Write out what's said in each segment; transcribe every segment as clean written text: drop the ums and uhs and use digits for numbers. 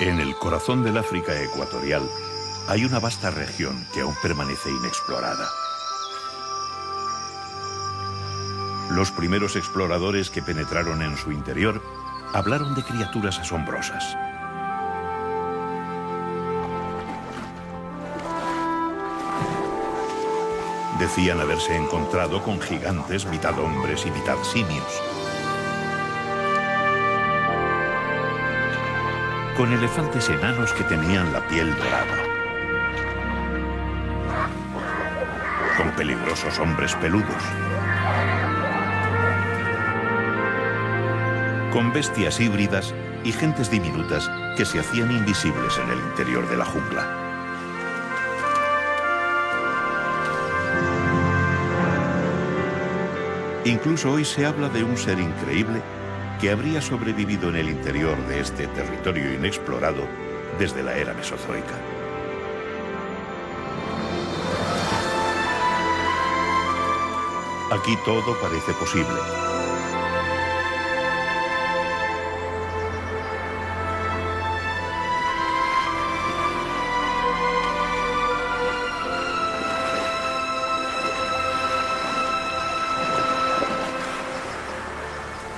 En el corazón del África ecuatorial hay una vasta región que aún permanece inexplorada. Los primeros exploradores que penetraron en su interior hablaron de criaturas asombrosas. Decían haberse encontrado con gigantes mitad hombres y mitad simios, con elefantes enanos que tenían la piel dorada, con peligrosos hombres peludos, con bestias híbridas y gentes diminutas que se hacían invisibles en el interior de la jungla. Incluso hoy se habla de un ser increíble que habría sobrevivido en el interior de este territorio inexplorado desde la era mesozoica. Aquí todo parece posible.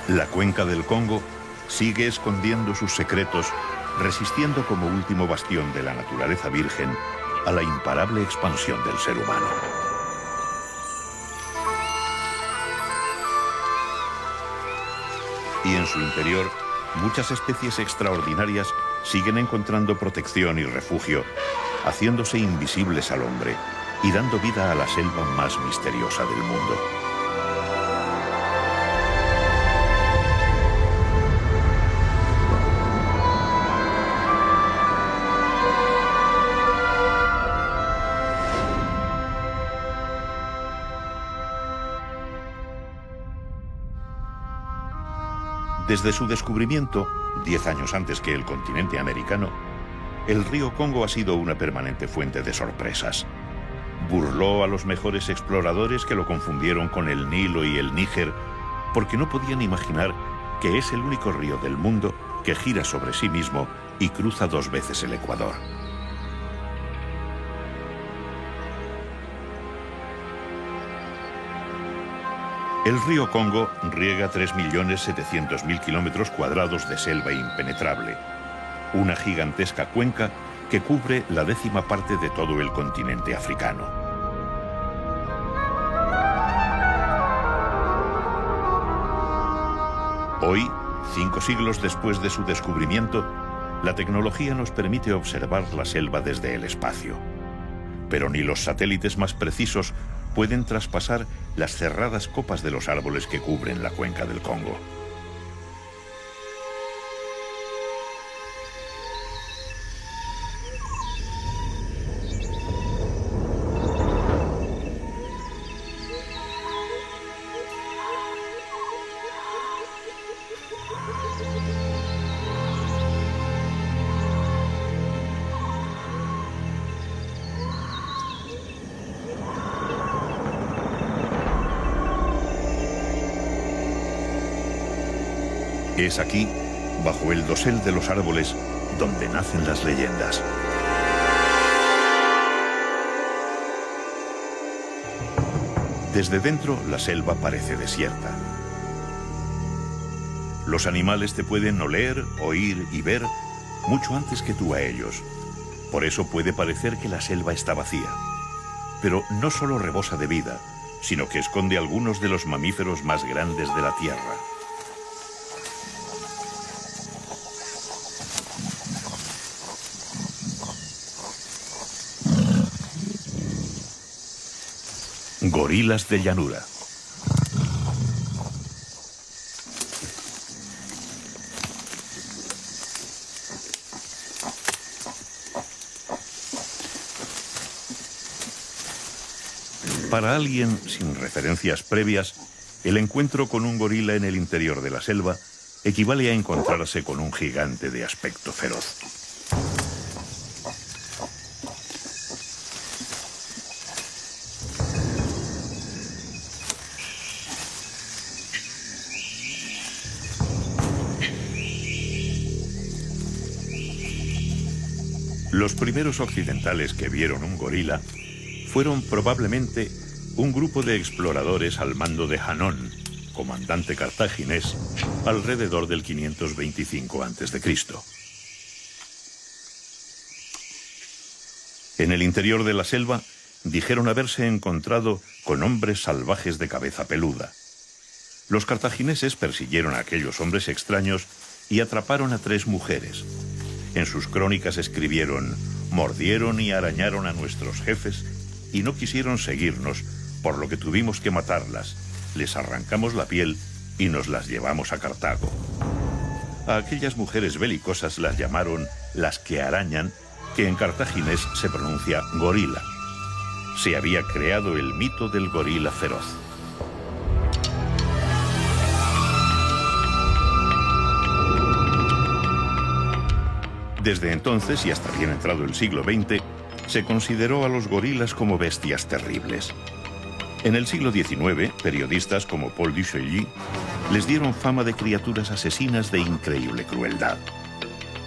La cuenca del Congo sigue escondiendo sus secretos, resistiendo como último bastión de la naturaleza virgen a la imparable expansión del ser humano. Y en su interior, muchas especies extraordinarias siguen encontrando protección y refugio, haciéndose invisibles al hombre y dando vida a la selva más misteriosa del mundo. Desde su descubrimiento, 10 años antes que el continente americano, el río Congo ha sido una permanente fuente de sorpresas. Burló a los mejores exploradores que lo confundieron con el Nilo y el Níger, porque no podían imaginar que es el único río del mundo que gira sobre sí mismo y cruza 2 veces el Ecuador. El río Congo riega 3.700.000 kilómetros cuadrados de selva impenetrable, una gigantesca cuenca que cubre la 10ª parte de todo el continente africano. Hoy, 5 siglos después de su descubrimiento, la tecnología nos permite observar la selva desde el espacio. Pero ni los satélites más precisos pueden traspasar las cerradas copas de los árboles que cubren la cuenca del Congo. Es aquí, bajo el dosel de los árboles, donde nacen las leyendas. Desde dentro, la selva parece desierta. Los animales te pueden oler, oír y ver mucho antes que tú a ellos. Por eso puede parecer que la selva está vacía. Pero no solo rebosa de vida, sino que esconde algunos de los mamíferos más grandes de la Tierra. Gorilas de llanura. Para alguien sin referencias previas, el encuentro con un gorila en el interior de la selva equivale a encontrarse con un gigante de aspecto feroz. Los primeros occidentales que vieron un gorila fueron probablemente un grupo de exploradores al mando de Hanón, comandante cartaginés, alrededor del 525 a.C. En el interior de la selva dijeron haberse encontrado con hombres salvajes de cabeza peluda. Los cartagineses persiguieron a aquellos hombres extraños y atraparon a 3 mujeres. En sus crónicas escribieron: mordieron y arañaron a nuestros jefes y no quisieron seguirnos, por lo que tuvimos que matarlas. Les arrancamos la piel y nos las llevamos a Cartago. A aquellas mujeres belicosas las llamaron las que arañan, que en cartaginés se pronuncia gorila. Se había creado el mito del gorila feroz. Desde entonces y hasta bien entrado el siglo XX, se consideró a los gorilas como bestias terribles. En el siglo XIX, periodistas como Paul Duchailly les dieron fama de criaturas asesinas de increíble crueldad.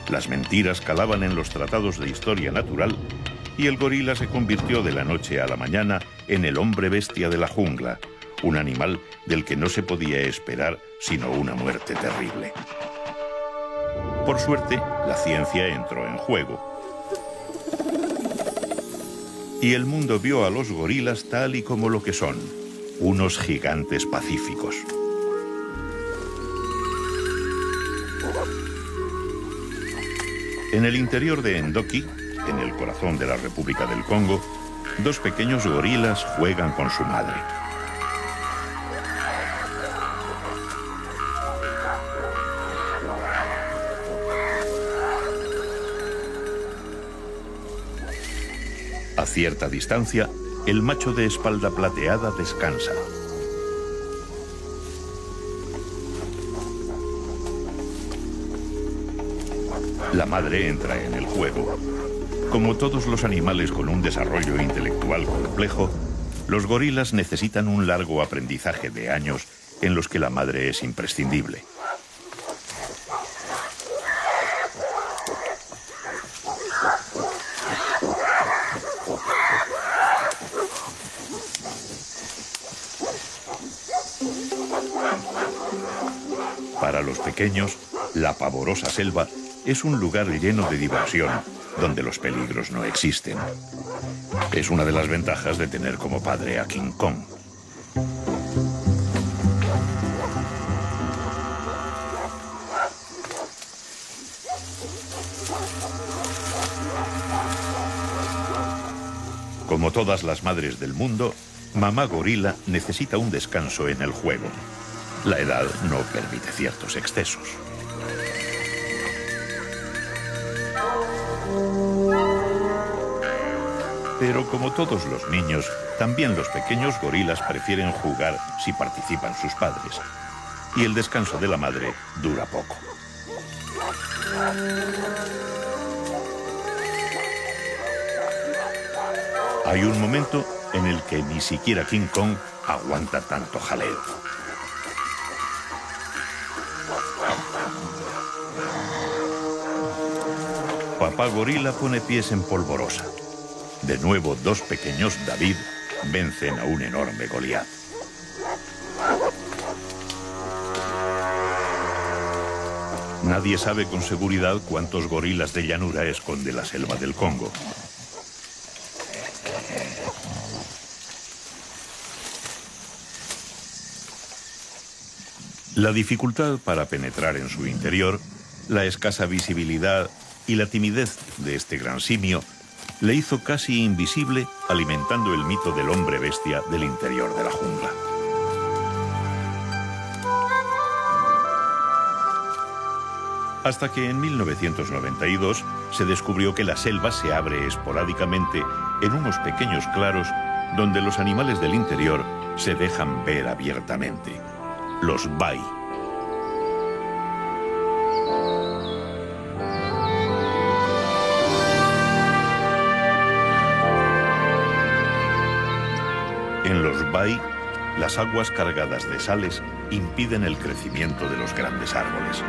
Las mentiras calaban en los tratados de historia natural y el gorila se convirtió de la noche a la mañana en el hombre bestia de la jungla, un animal del que no se podía esperar sino una muerte terrible. Por suerte, la ciencia entró en juego y el mundo vio a los gorilas tal y como lo que son, unos gigantes pacíficos. En el interior de Ndoki, en el corazón de la República del Congo, 2 pequeños gorilas juegan con su madre. A cierta distancia, el macho de espalda plateada descansa. La madre entra en el juego. Como todos los animales con un desarrollo intelectual complejo, los gorilas necesitan un largo aprendizaje de años en los que la madre es imprescindible. Para los pequeños, la pavorosa selva es un lugar lleno de diversión, donde los peligros no existen. Es una de las ventajas de tener como padre a King Kong. Como todas las madres del mundo, mamá gorila necesita un descanso en el juego. La edad no permite ciertos excesos. Pero como todos los niños, también los pequeños gorilas prefieren jugar si participan sus padres. Y el descanso de la madre dura poco. Hay un momento en el que ni siquiera King Kong aguanta tanto jaleo. Papá gorila pone pies en polvorosa. De nuevo, 2 pequeños David vencen a un enorme Goliat. Nadie sabe con seguridad cuántos gorilas de llanura esconde la selva del Congo. La dificultad para penetrar en su interior, la escasa visibilidad y la timidez de este gran simio le hizo casi invisible, alimentando el mito del hombre bestia del interior de la jungla. Hasta que en 1992 se descubrió que la selva se abre esporádicamente en unos pequeños claros donde los animales del interior se dejan ver abiertamente. Los bai. En los bai, las aguas cargadas de sales impiden el crecimiento de los grandes árboles.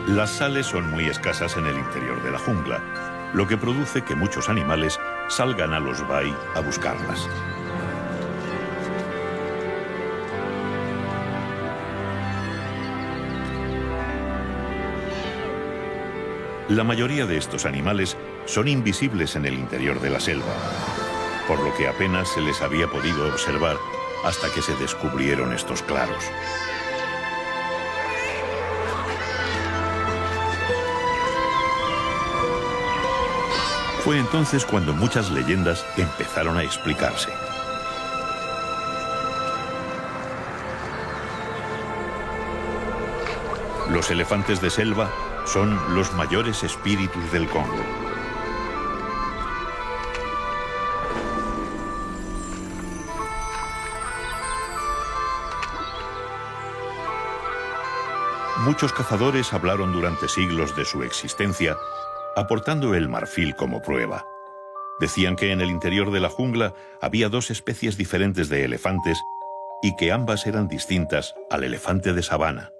Las sales son muy escasas en el interior de la jungla, lo que produce que muchos animales salgan a los bai a buscarlas. La mayoría de estos animales son invisibles en el interior de la selva, por lo que apenas se les había podido observar hasta que se descubrieron estos claros. Fue entonces cuando muchas leyendas empezaron a explicarse. Los elefantes de selva son los mayores espíritus del Congo. Muchos cazadores hablaron durante siglos de su existencia, aportando el marfil como prueba. Decían que en el interior de la jungla había dos especies diferentes de elefantes y que ambas eran distintas al elefante de sabana.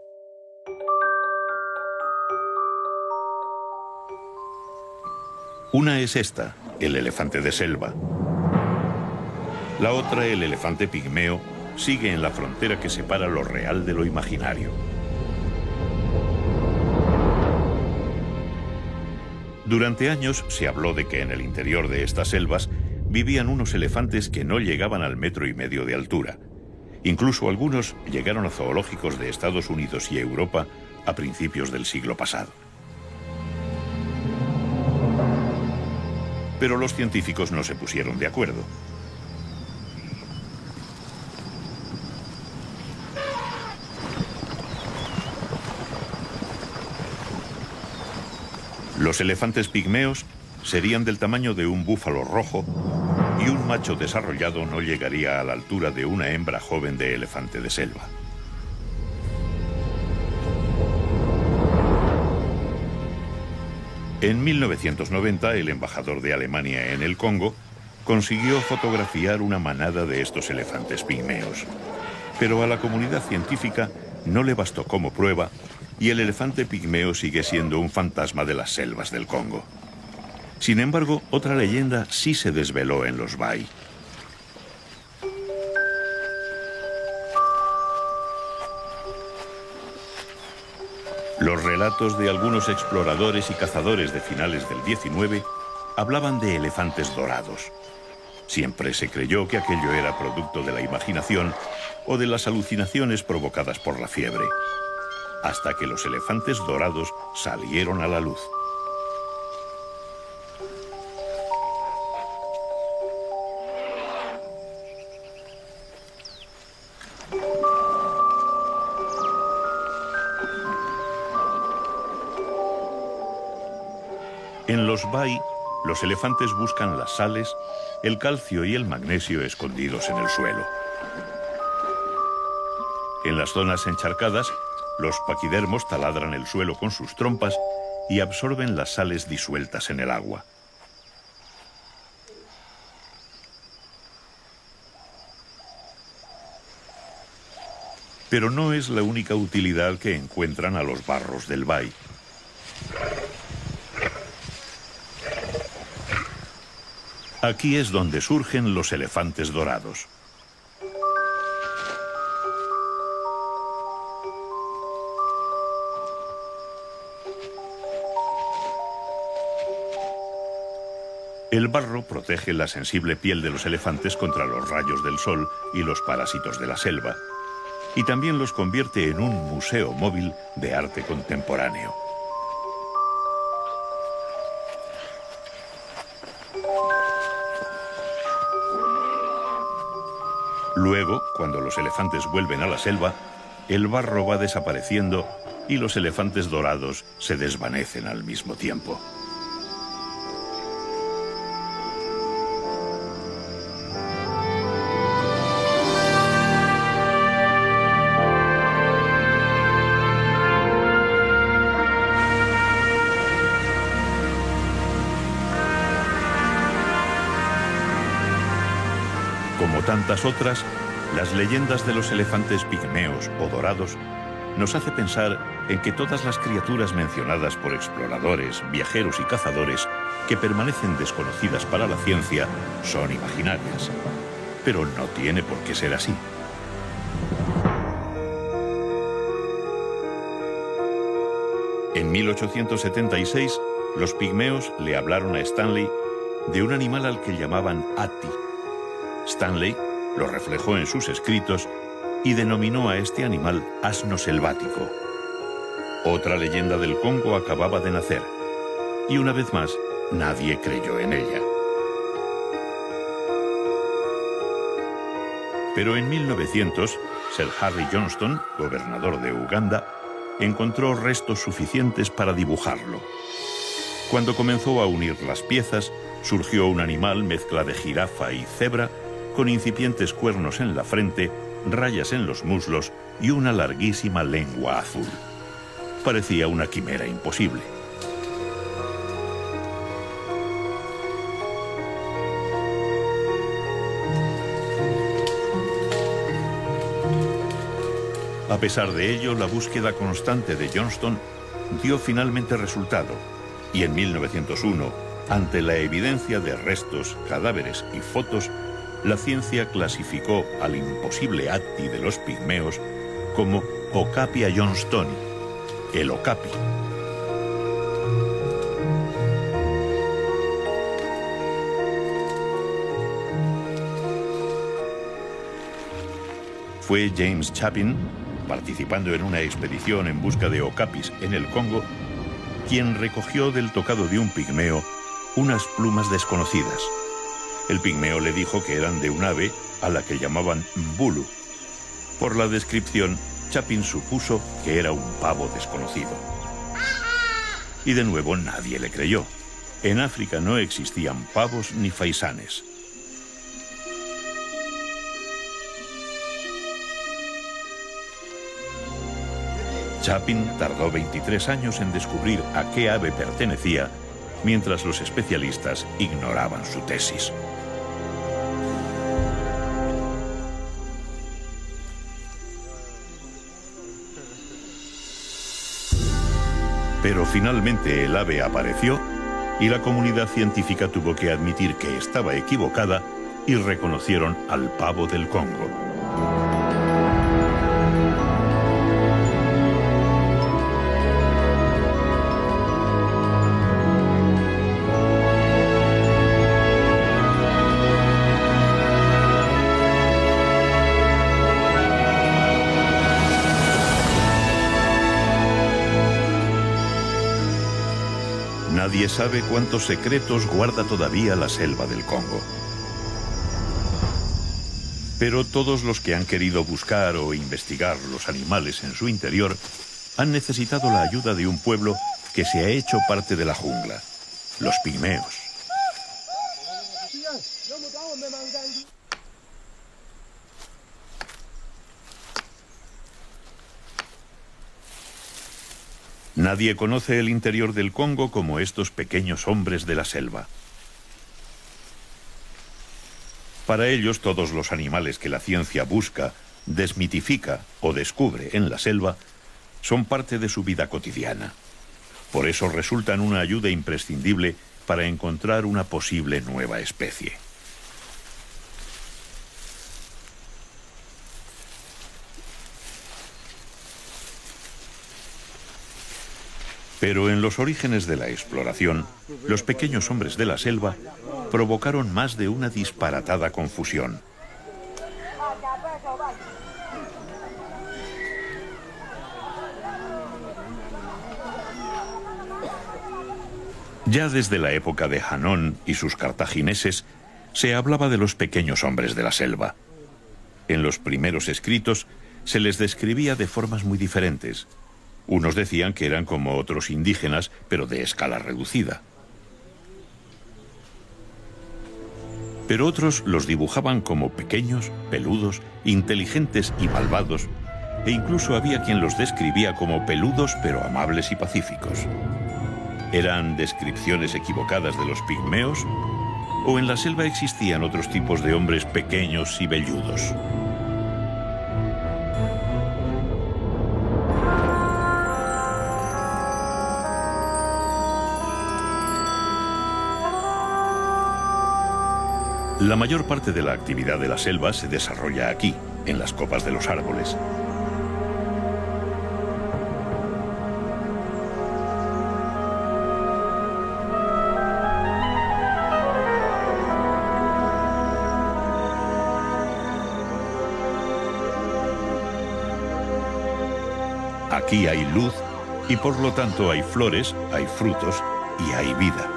Una es esta, el elefante de selva. La otra, el elefante pigmeo, sigue en la frontera que separa lo real de lo imaginario. Durante años se habló de que en el interior de estas selvas vivían unos elefantes que no llegaban al 1,5 metros de altura. Incluso algunos llegaron a zoológicos de Estados Unidos y Europa a principios del siglo pasado. Pero los científicos no se pusieron de acuerdo. Los elefantes pigmeos serían del tamaño de un búfalo rojo y un macho desarrollado no llegaría a la altura de una hembra joven de elefante de selva. En 1990, el embajador de Alemania en el Congo consiguió fotografiar una manada de estos elefantes pigmeos. Pero a la comunidad científica no le bastó como prueba y el elefante pigmeo sigue siendo un fantasma de las selvas del Congo. Sin embargo, otra leyenda sí se desveló en los bai. Los relatos de algunos exploradores y cazadores de finales del 19 hablaban de elefantes dorados. Siempre se creyó que aquello era producto de la imaginación o de las alucinaciones provocadas por la fiebre, hasta que los elefantes dorados salieron a la luz. En los bai, los elefantes buscan las sales, el calcio y el magnesio escondidos en el suelo. En las zonas encharcadas, los paquidermos taladran el suelo con sus trompas y absorben las sales disueltas en el agua. Pero no es la única utilidad que encuentran a los barros del bai. Aquí es donde surgen los elefantes dorados. El barro protege la sensible piel de los elefantes contra los rayos del sol y los parásitos de la selva, y también los convierte en un museo móvil de arte contemporáneo. Luego, cuando los elefantes vuelven a la selva, el barro va desapareciendo y los elefantes dorados se desvanecen al mismo tiempo. Como tantas otras, las leyendas de los elefantes pigmeos o dorados nos hace pensar en que todas las criaturas mencionadas por exploradores, viajeros y cazadores que permanecen desconocidas para la ciencia son imaginarias. Pero no tiene por qué ser así. En 1876, los pigmeos le hablaron a Stanley de un animal al que llamaban Ati. Stanley lo reflejó en sus escritos y denominó a este animal asno selvático. Otra leyenda del Congo acababa de nacer, y una vez más, nadie creyó en ella. Pero en 1900, Sir Harry Johnston, gobernador de Uganda, encontró restos suficientes para dibujarlo. Cuando comenzó a unir las piezas, surgió un animal mezcla de jirafa y cebra, con incipientes cuernos en la frente, rayas en los muslos y una larguísima lengua azul. Parecía una quimera imposible. A pesar de ello, la búsqueda constante de Johnston dio finalmente resultado, y en 1901, ante la evidencia de restos, cadáveres y fotos, la ciencia clasificó al imposible Ati de los pigmeos como Okapia johnstoni, el okapi. Fue James Chapin, participando en una expedición en busca de okapis en el Congo, quien recogió del tocado de un pigmeo unas plumas desconocidas. El pigmeo le dijo que eran de un ave a la que llamaban mbulu. Por la descripción, Chapin supuso que era un pavo desconocido. Y de nuevo nadie le creyó. En África no existían pavos ni faisanes. Chapin tardó 23 años en descubrir a qué ave pertenecía, mientras los especialistas ignoraban su tesis. Pero finalmente el ave apareció y la comunidad científica tuvo que admitir que estaba equivocada y reconocieron al pavo del Congo. Nadie sabe cuántos secretos guarda todavía la selva del Congo. Pero todos los que han querido buscar o investigar los animales en su interior han necesitado la ayuda de un pueblo que se ha hecho parte de la jungla, los pigmeos. Nadie conoce el interior del Congo como estos pequeños hombres de la selva. Para ellos, todos los animales que la ciencia busca, desmitifica o descubre en la selva son parte de su vida cotidiana. Por eso resultan una ayuda imprescindible para encontrar una posible nueva especie. Pero en los orígenes de la exploración, los pequeños hombres de la selva provocaron más de una disparatada confusión. Ya desde la época de Hanón y sus cartagineses, se hablaba de los pequeños hombres de la selva. En los primeros escritos se les describía de formas muy diferentes. Unos decían que eran como otros indígenas, pero de escala reducida. Pero otros los dibujaban como pequeños, peludos, inteligentes y malvados, e incluso había quien los describía como peludos pero amables y pacíficos. ¿Eran descripciones equivocadas de los pigmeos? ¿O en la selva existían otros tipos de hombres pequeños y velludos? La mayor parte de la actividad de la selva se desarrolla aquí, en las copas de los árboles. Aquí hay luz y por lo tanto hay flores, hay frutos y hay vida.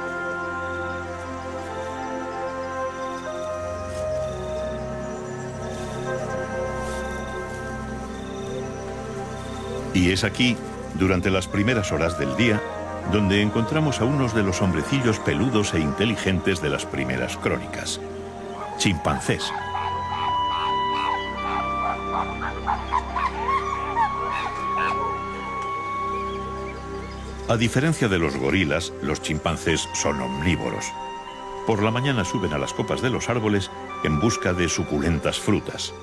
Y es aquí, durante las primeras horas del día, donde encontramos a unos de los hombrecillos peludos e inteligentes de las primeras crónicas: chimpancés. A diferencia de los gorilas, los chimpancés son omnívoros. Por la mañana suben a las copas de los árboles en busca de suculentas frutas.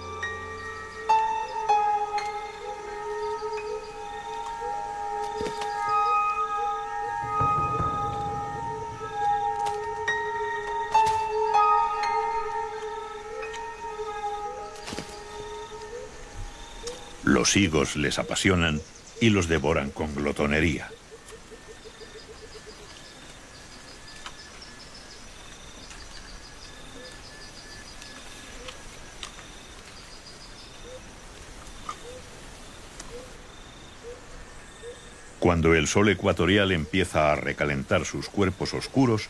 Los higos les apasionan y los devoran con glotonería. Cuando el sol ecuatorial empieza a recalentar sus cuerpos oscuros,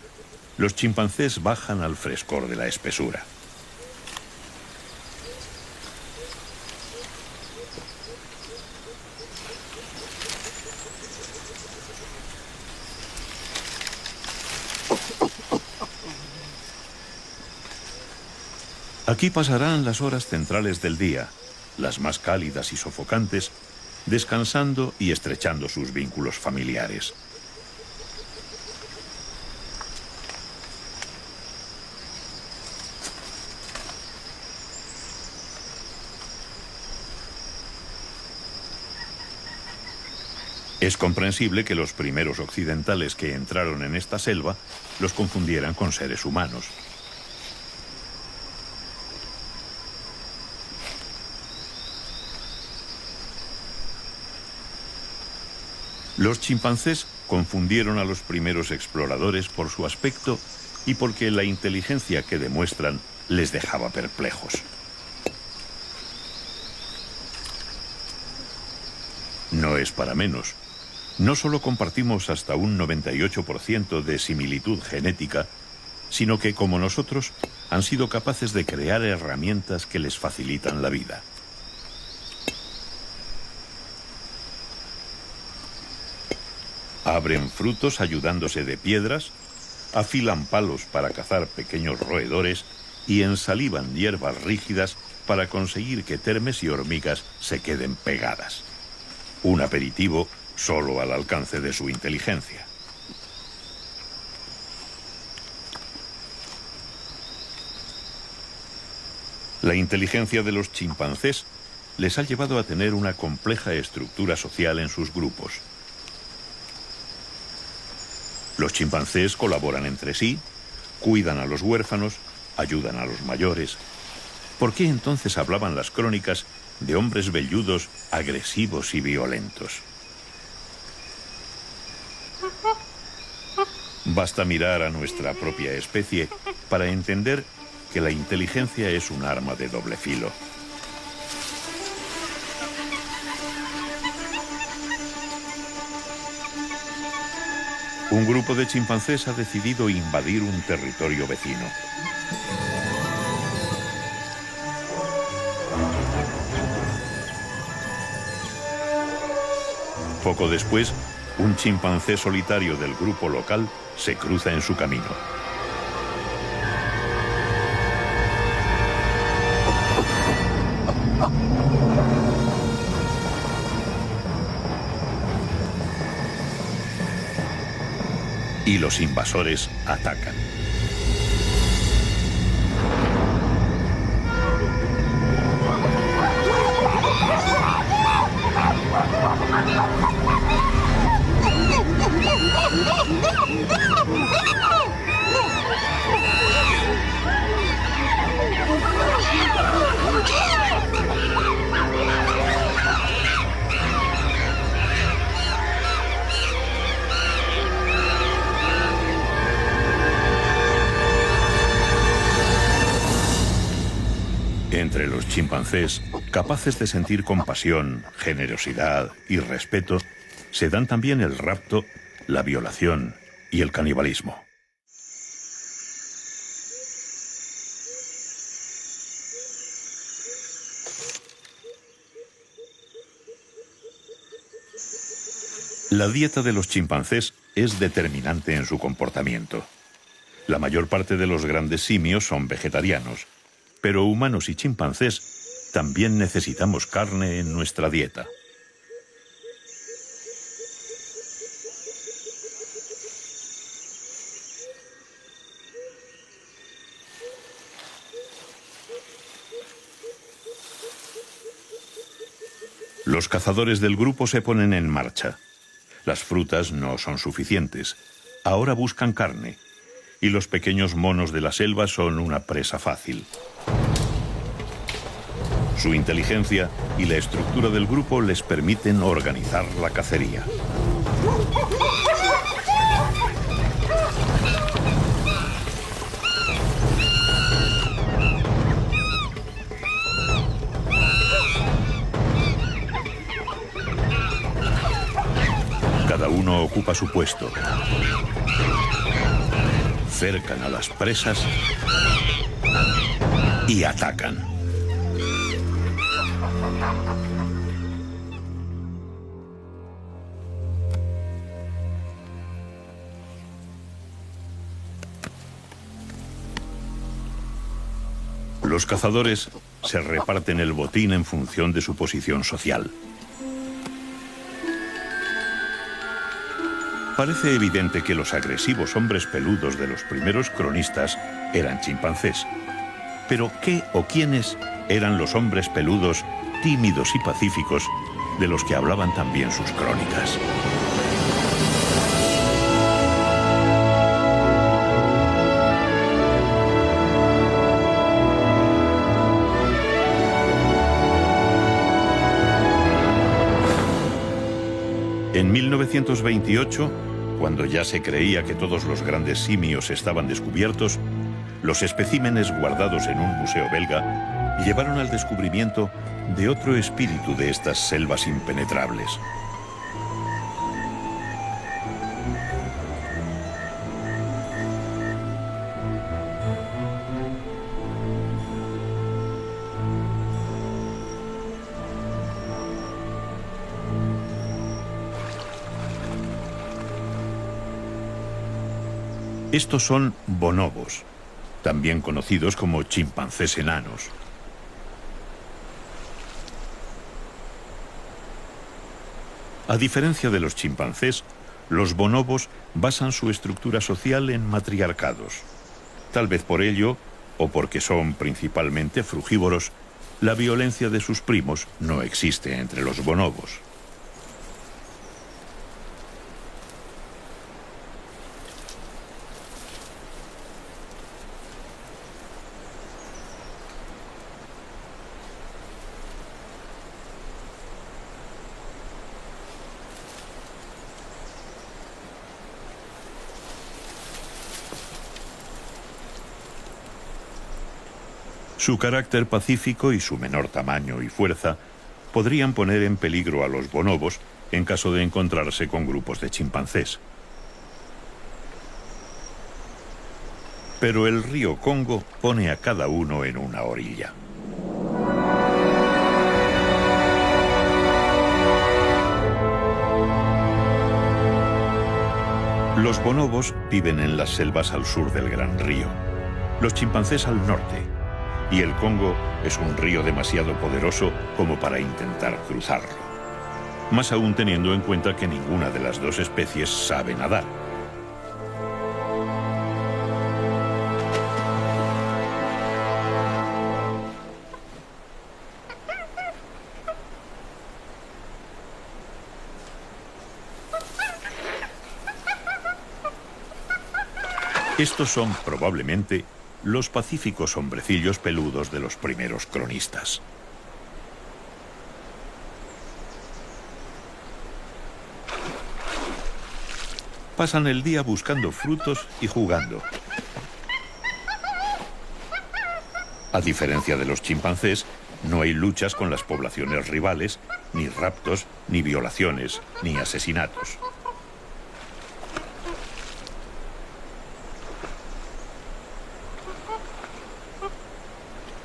los chimpancés bajan al frescor de la espesura. Aquí pasarán las horas centrales del día, las más cálidas y sofocantes, descansando y estrechando sus vínculos familiares. Es comprensible que los primeros occidentales que entraron en esta selva los confundieran con seres humanos. Los chimpancés confundieron a los primeros exploradores por su aspecto y porque la inteligencia que demuestran les dejaba perplejos. No es para menos. No solo compartimos hasta un 98% de similitud genética, sino que, como nosotros, han sido capaces de crear herramientas que les facilitan la vida. Abren frutos ayudándose de piedras, afilan palos para cazar pequeños roedores y ensalivan hierbas rígidas para conseguir que termes y hormigas se queden pegadas. Un aperitivo solo al alcance de su inteligencia. La inteligencia de los chimpancés les ha llevado a tener una compleja estructura social en sus grupos. Los chimpancés colaboran entre sí, cuidan a los huérfanos, ayudan a los mayores. ¿Por qué entonces hablaban las crónicas de hombres velludos, agresivos y violentos? Basta mirar a nuestra propia especie para entender que la inteligencia es un arma de doble filo. Un grupo de chimpancés ha decidido invadir un territorio vecino. Poco después, un chimpancé solitario del grupo local se cruza en su camino. Y los invasores atacan. Entre los chimpancés, capaces de sentir compasión, generosidad y respeto, se dan también el rapto, la violación y el canibalismo. La dieta de los chimpancés es determinante en su comportamiento. La mayor parte de los grandes simios son vegetarianos, pero humanos y chimpancés también necesitamos carne en nuestra dieta. Los cazadores del grupo se ponen en marcha. Las frutas no son suficientes. Ahora buscan carne. Y los pequeños monos de la selva son una presa fácil. Su inteligencia y la estructura del grupo les permiten organizar la cacería. Cada uno ocupa su puesto. Cercan a las presas y atacan. Los cazadores se reparten el botín en función de su posición social. Parece evidente que los agresivos hombres peludos de los primeros cronistas eran chimpancés. Pero ¿qué o quiénes eran los hombres peludos, tímidos y pacíficos, de los que hablaban también sus crónicas? En 1928, cuando ya se creía que todos los grandes simios estaban descubiertos, los especímenes guardados en un museo belga llevaron al descubrimiento de otro espíritu de estas selvas impenetrables. Estos son bonobos, también conocidos como chimpancés enanos. A diferencia de los chimpancés, los bonobos basan su estructura social en matriarcados. Tal vez por ello, o porque son principalmente frugívoros, la violencia de sus primos no existe entre los bonobos. Su carácter pacífico y su menor tamaño y fuerza podrían poner en peligro a los bonobos en caso de encontrarse con grupos de chimpancés. Pero el río Congo pone a cada uno en una orilla. Los bonobos viven en las selvas al sur del Gran Río, los chimpancés al norte. Y el Congo es un río demasiado poderoso como para intentar cruzarlo. Más aún teniendo en cuenta que ninguna de las dos especies sabe nadar. Estos son probablemente los pacíficos hombrecillos peludos de los primeros cronistas. Pasan el día buscando frutos y jugando. A diferencia de los chimpancés, no hay luchas con las poblaciones rivales, ni raptos, ni violaciones, ni asesinatos.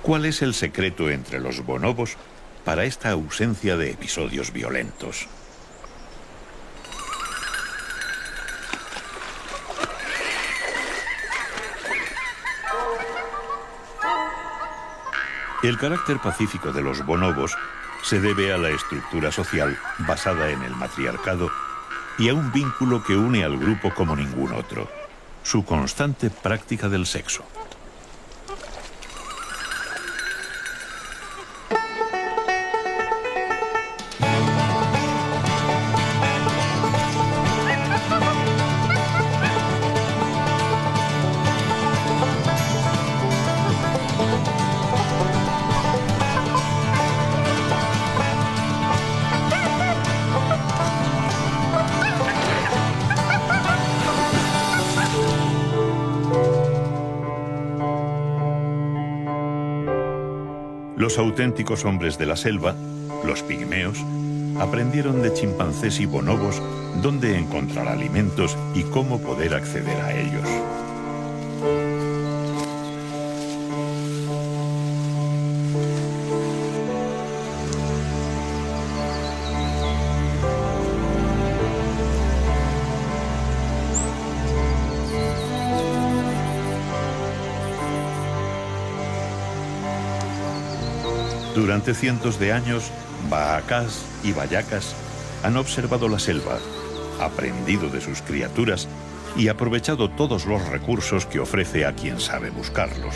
¿Cuál es el secreto entre los bonobos para esta ausencia de episodios violentos? El carácter pacífico de los bonobos se debe a la estructura social basada en el matriarcado y a un vínculo que une al grupo como ningún otro, su constante práctica del sexo. Los auténticos hombres de la selva, los pigmeos, aprendieron de chimpancés y bonobos dónde encontrar alimentos y cómo poder acceder a ellos. Durante cientos de años, baacás y bayacas han observado la selva, aprendido de sus criaturas y aprovechado todos los recursos que ofrece a quien sabe buscarlos.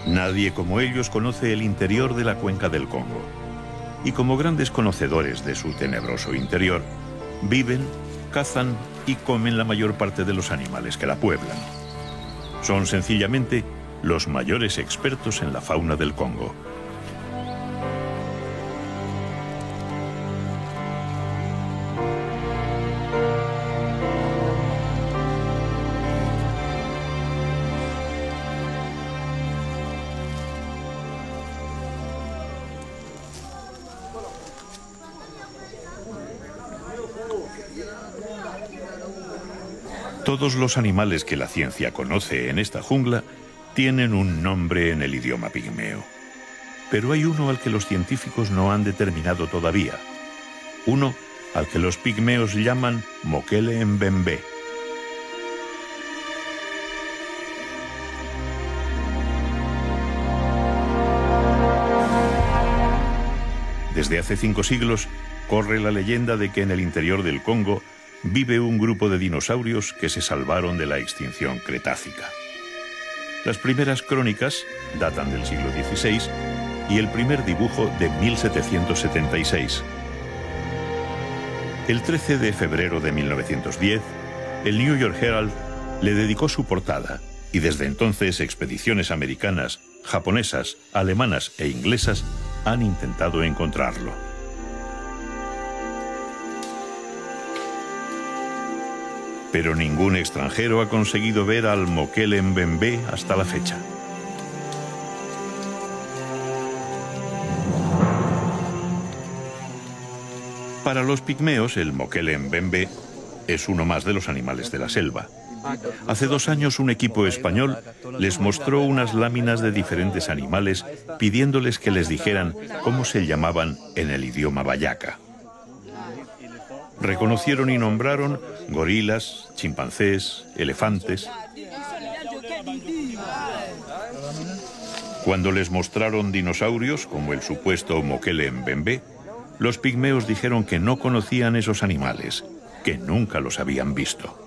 Nadie como ellos conoce el interior de la cuenca del Congo. Y como grandes conocedores de su tenebroso interior, viven, cazan y comen la mayor parte de los animales que la pueblan. Son sencillamente los mayores expertos en la fauna del Congo. Todos los animales que la ciencia conoce en esta jungla tienen un nombre en el idioma pigmeo. Pero hay uno al que los científicos no han determinado todavía. Uno al que los pigmeos llaman Mokele Mbembe. Desde hace 5 siglos corre la leyenda de que en el interior del Congo vive un grupo de dinosaurios que se salvaron de la extinción cretácica. Las primeras crónicas datan del siglo XVI y el primer dibujo de 1776. El 13 de febrero de 1910, el New York Herald le dedicó su portada y desde entonces expediciones americanas, japonesas, alemanas e inglesas han intentado encontrarlo. Pero ningún extranjero ha conseguido ver al Mokele Mbembe hasta la fecha. Para los pigmeos, el Mokele Mbembe es uno más de los animales de la selva. Hace 2 años un equipo español les mostró unas láminas de diferentes animales pidiéndoles que les dijeran cómo se llamaban en el idioma bayaca. Reconocieron y nombraron gorilas, chimpancés, elefantes. Cuando les mostraron dinosaurios, como el supuesto Mokele Mbembe, los pigmeos dijeron que no conocían esos animales, que nunca los habían visto.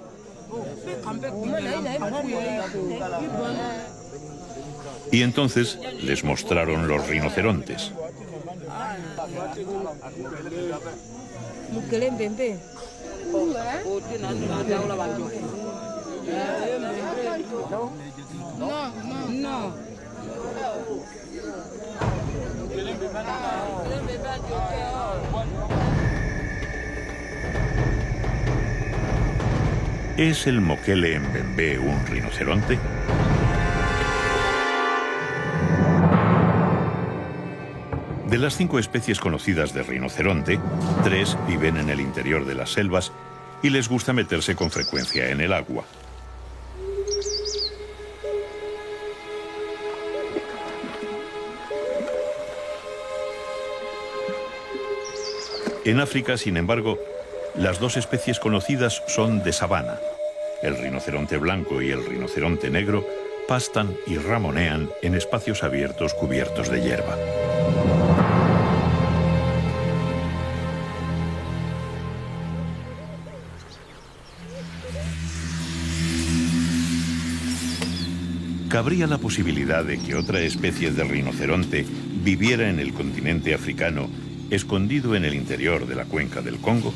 Y entonces les mostraron los rinocerontes. No. ¿Es el Mokele mbembe un rinoceronte? De las 5 especies conocidas de rinoceronte, 3 viven en el interior de las selvas y les gusta meterse con frecuencia en el agua. En África, sin embargo, las 2 especies conocidas son de sabana. El rinoceronte blanco y el rinoceronte negro pastan y ramonean en espacios abiertos cubiertos de hierba. ¿Cabría la posibilidad de que otra especie de rinoceronte viviera en el continente africano, escondido en el interior de la cuenca del Congo?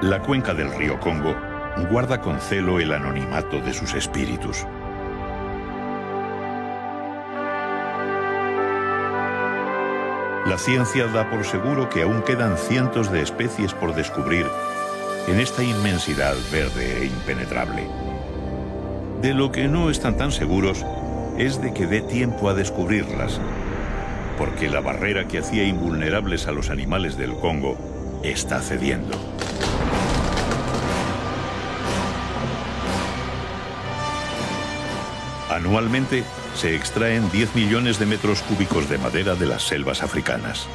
La cuenca del río Congo guarda con celo el anonimato de sus espíritus. La ciencia da por seguro que aún quedan cientos de especies por descubrir en esta inmensidad verde e impenetrable. De lo que no están tan seguros es de que dé tiempo a descubrirlas, porque la barrera que hacía invulnerables a los animales del Congo está cediendo. Anualmente se extraen 10 millones de metros cúbicos de madera de las selvas africanas.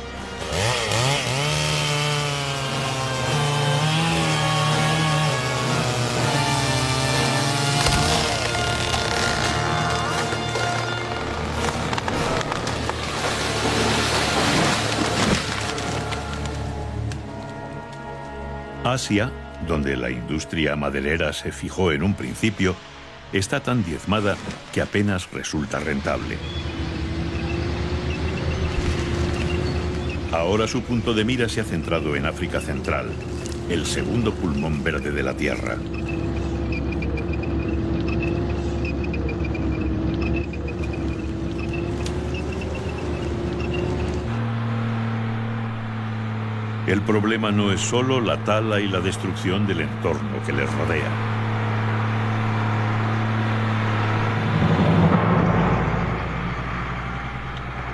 Asia, donde la industria maderera se fijó en un principio, está tan diezmada que apenas resulta rentable. Ahora su punto de mira se ha centrado en África Central, el segundo pulmón verde de la Tierra. El problema no es solo la tala y la destrucción del entorno que les rodea.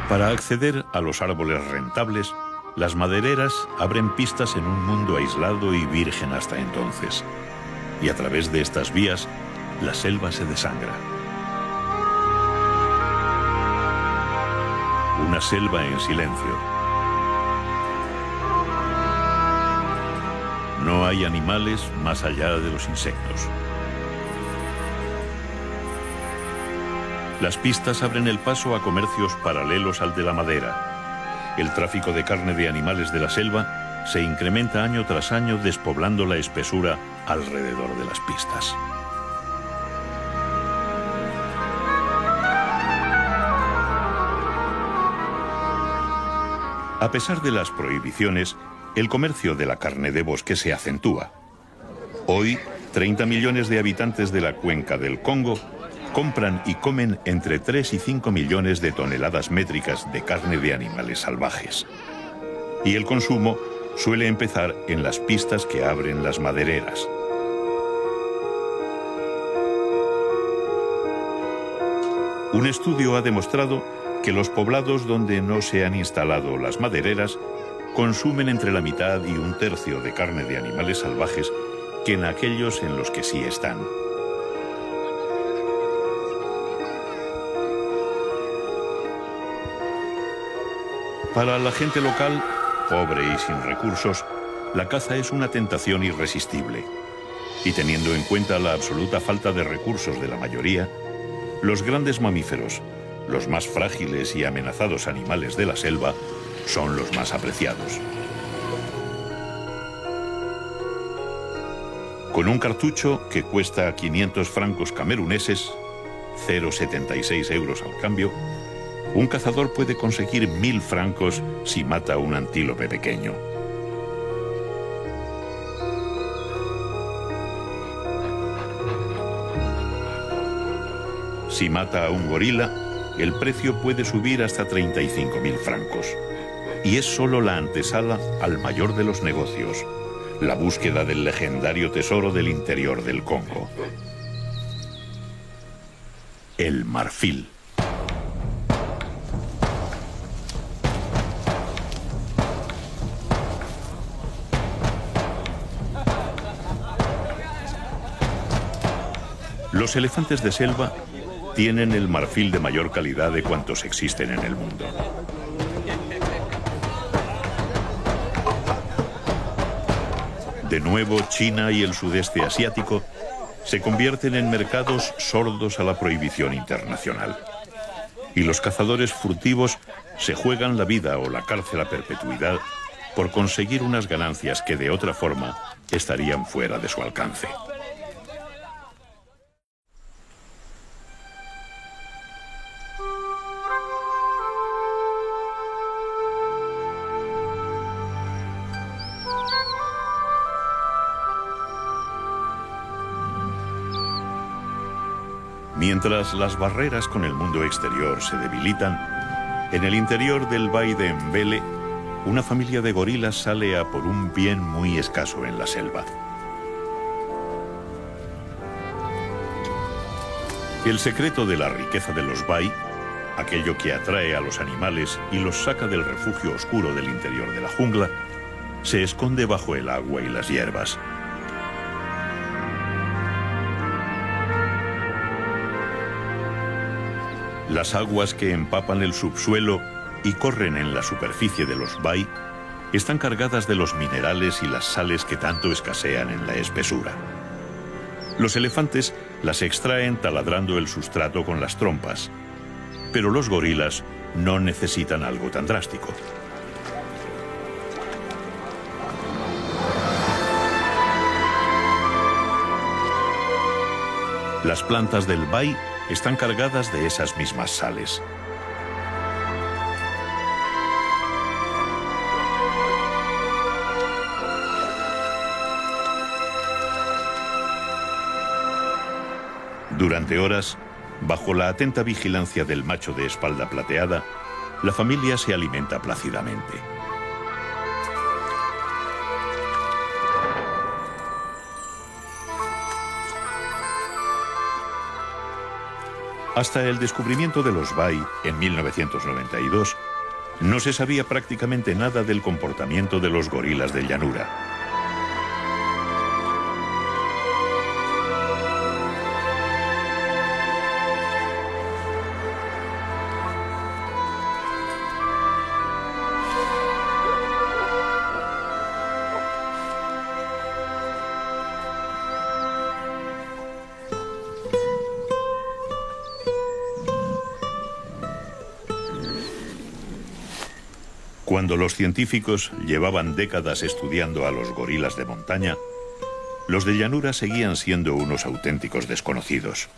Para acceder a los árboles rentables, las madereras abren pistas en un mundo aislado y virgen hasta entonces. Y a través de estas vías, la selva se desangra. Una selva en silencio. No hay animales más allá de los insectos. Las pistas abren el paso a comercios paralelos al de la madera. El tráfico de carne de animales de la selva se incrementa año tras año, despoblando la espesura alrededor de las pistas. A pesar de las prohibiciones, el comercio de la carne de bosque se acentúa. Hoy, 30 millones de habitantes de la cuenca del Congo compran y comen entre 3 y 5 millones de toneladas métricas de carne de animales salvajes. Y el consumo suele empezar en las pistas que abren las madereras. Un estudio ha demostrado que los poblados donde no se han instalado las madereras consumen entre la mitad y un tercio de carne de animales salvajes que en aquellos en los que sí están. Para la gente local, pobre y sin recursos, la caza es una tentación irresistible. Y teniendo en cuenta la absoluta falta de recursos de la mayoría, los grandes mamíferos, los más frágiles y amenazados animales de la selva, son los más apreciados. Con un cartucho que cuesta 500 francos cameruneses, 0,76 euros al cambio, un cazador puede conseguir 1000 francos si mata a un antílope pequeño. Si mata a un gorila, el precio puede subir hasta 35.000 francos. Y es solo la antesala al mayor de los negocios, la búsqueda del legendario tesoro del interior del Congo. El marfil. Los elefantes de selva tienen el marfil de mayor calidad de cuantos existen en el mundo. De nuevo, China y el sudeste asiático se convierten en mercados sordos a la prohibición internacional. Y los cazadores furtivos se juegan la vida o la cárcel a perpetuidad por conseguir unas ganancias que de otra forma estarían fuera de su alcance. Mientras las barreras con el mundo exterior se debilitan, en el interior del Valle de Mbele, una familia de gorilas sale a por un bien muy escaso en la selva. El secreto de la riqueza de los bai, aquello que atrae a los animales y los saca del refugio oscuro del interior de la jungla, se esconde bajo el agua y las hierbas. Las aguas que empapan el subsuelo y corren en la superficie de los bai están cargadas de los minerales y las sales que tanto escasean en la espesura. Los elefantes las extraen taladrando el sustrato con las trompas, pero los gorilas no necesitan algo tan drástico. Las plantas del bai están cargadas de esas mismas sales. Durante horas, bajo la atenta vigilancia del macho de espalda plateada, la familia se alimenta plácidamente. Hasta el descubrimiento de los bai en 1992, no se sabía prácticamente nada del comportamiento de los gorilas de llanura. Cuando los científicos llevaban décadas estudiando a los gorilas de montaña, los de llanura seguían siendo unos auténticos desconocidos.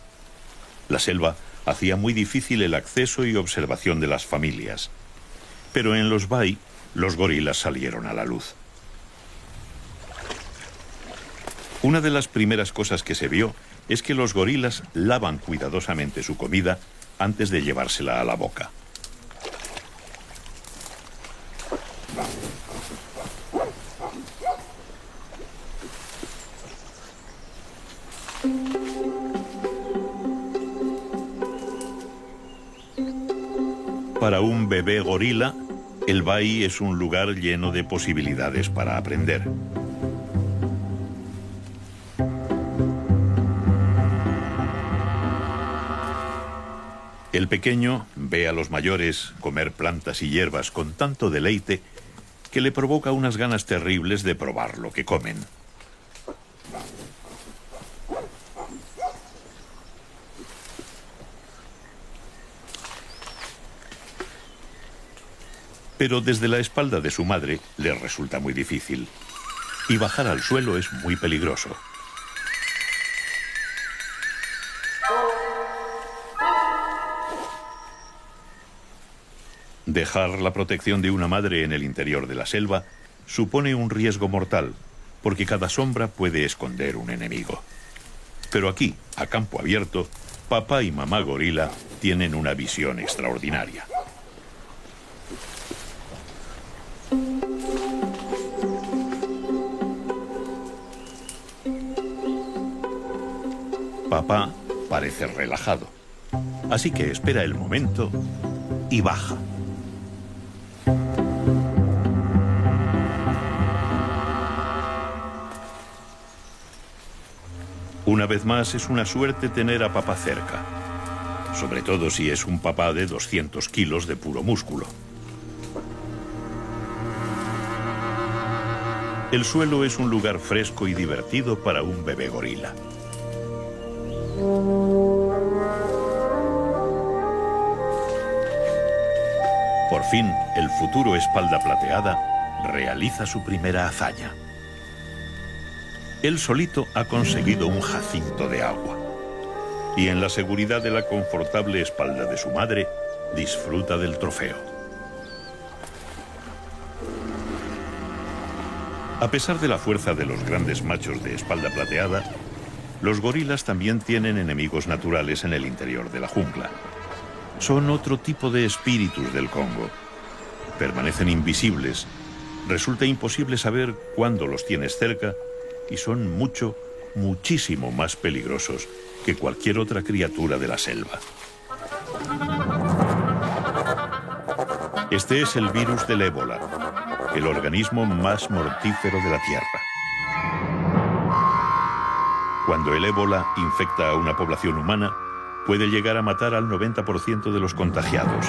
La selva hacía muy difícil el acceso y observación de las familias, pero en los bai los gorilas salieron a la luz. Una de las primeras cosas que se vio es que los gorilas lavan cuidadosamente su comida antes de llevársela a la boca. Para un bebé gorila, el bai es un lugar lleno de posibilidades para aprender. El pequeño ve a los mayores comer plantas y hierbas con tanto deleite que le provoca unas ganas terribles de probar lo que comen. Pero desde la espalda de su madre le resulta muy difícil, y bajar al suelo es muy peligroso. Dejar la protección de una madre en el interior de la selva supone un riesgo mortal, porque cada sombra puede esconder un enemigo. Pero aquí, a campo abierto, Papá y mamá gorila tienen una visión extraordinaria. Papá parece relajado, así que espera el momento y baja. Una vez más, es una suerte tener a papá cerca, sobre todo si es un papá de 200 kilos de puro músculo. El suelo es un lugar fresco y divertido para un bebé gorila. Por fin, el futuro espalda plateada realiza su primera hazaña. Él solito ha conseguido un jacinto de agua. Y en la seguridad de la confortable espalda de su madre, disfruta del trofeo. A pesar de la fuerza de los grandes machos de espalda plateada, los gorilas también tienen enemigos naturales en el interior de la jungla. Son otro tipo de espíritus del Congo. Permanecen invisibles, resulta imposible saber cuándo los tienes cerca y son muchísimo más peligrosos que cualquier otra criatura de la selva. Este es el virus del ébola, el organismo más mortífero de la Tierra. Cuando el ébola infecta a una población humana, puede llegar a matar al 90% de los contagiados.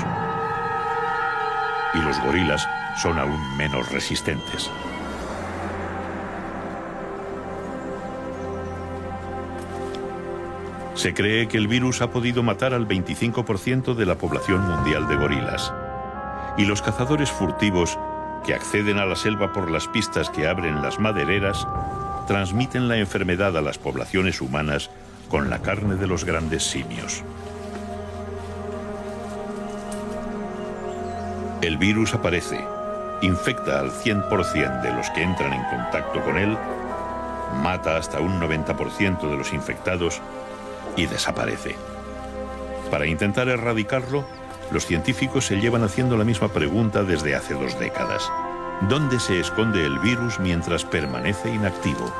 Y los gorilas son aún menos resistentes. Se cree que el virus ha podido matar al 25% de la población mundial de gorilas. Y los cazadores furtivos, que acceden a la selva por las pistas que abren las madereras, transmiten la enfermedad a las poblaciones humanas con la carne de los grandes simios. El virus aparece, infecta al 100% de los que entran en contacto con él, mata hasta un 90% de los infectados y desaparece. Para intentar erradicarlo, los científicos se llevan haciendo la misma pregunta desde hace 2 décadas. ¿Dónde se esconde el virus mientras permanece inactivo?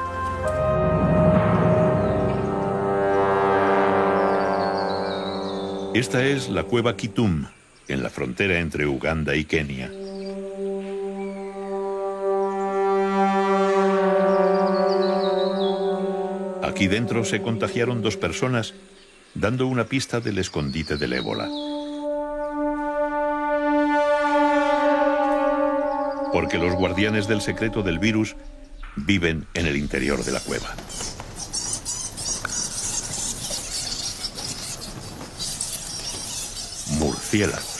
Esta es la cueva Kitum, en la frontera entre Uganda y Kenia. Aquí dentro se contagiaron 2 personas, dando una pista del escondite del ébola. Porque los guardianes del secreto del virus viven en el interior de la cueva. Murciélagos.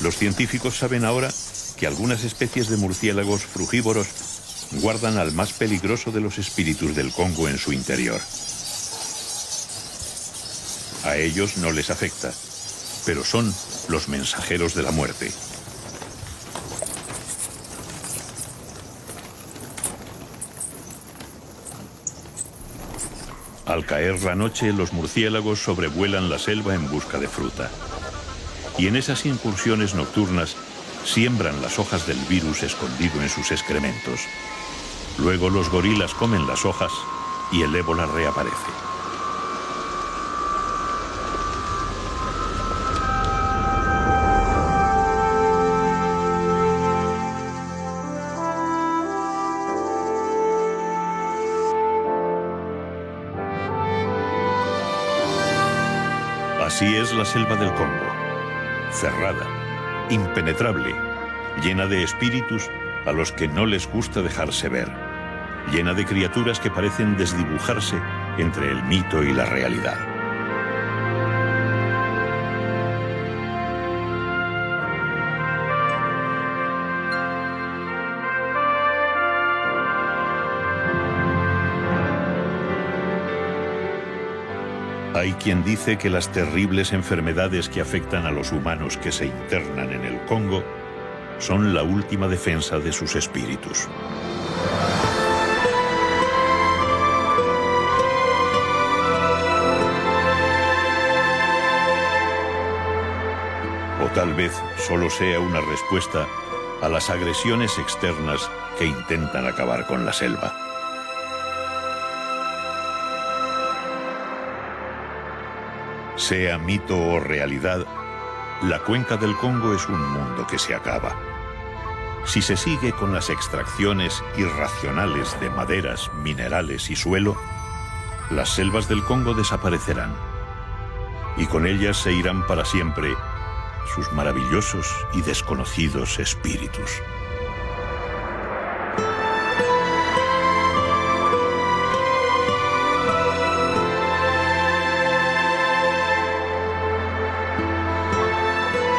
Los científicos saben ahora que algunas especies de murciélagos frugívoros guardan al más peligroso de los espíritus del Congo en su interior. A ellos no les afecta, pero son los mensajeros de la muerte. Al caer la noche, los murciélagos sobrevuelan la selva en busca de fruta. Y en esas incursiones nocturnas siembran las hojas del virus escondido en sus excrementos. Luego los gorilas comen las hojas y el ébola reaparece. Así es la selva del Congo, cerrada, impenetrable, llena de espíritus a los que no les gusta dejarse ver, llena de criaturas que parecen desdibujarse entre el mito y la realidad. Hay quien dice que las terribles enfermedades que afectan a los humanos que se internan en el Congo son la última defensa de sus espíritus. O tal vez solo sea una respuesta a las agresiones externas que intentan acabar con la selva. Sea mito o realidad, la cuenca del Congo es un mundo que se acaba. Si se sigue con las extracciones irracionales de maderas, minerales y suelo, las selvas del Congo desaparecerán. Y con ellas se irán para siempre sus maravillosos y desconocidos espíritus.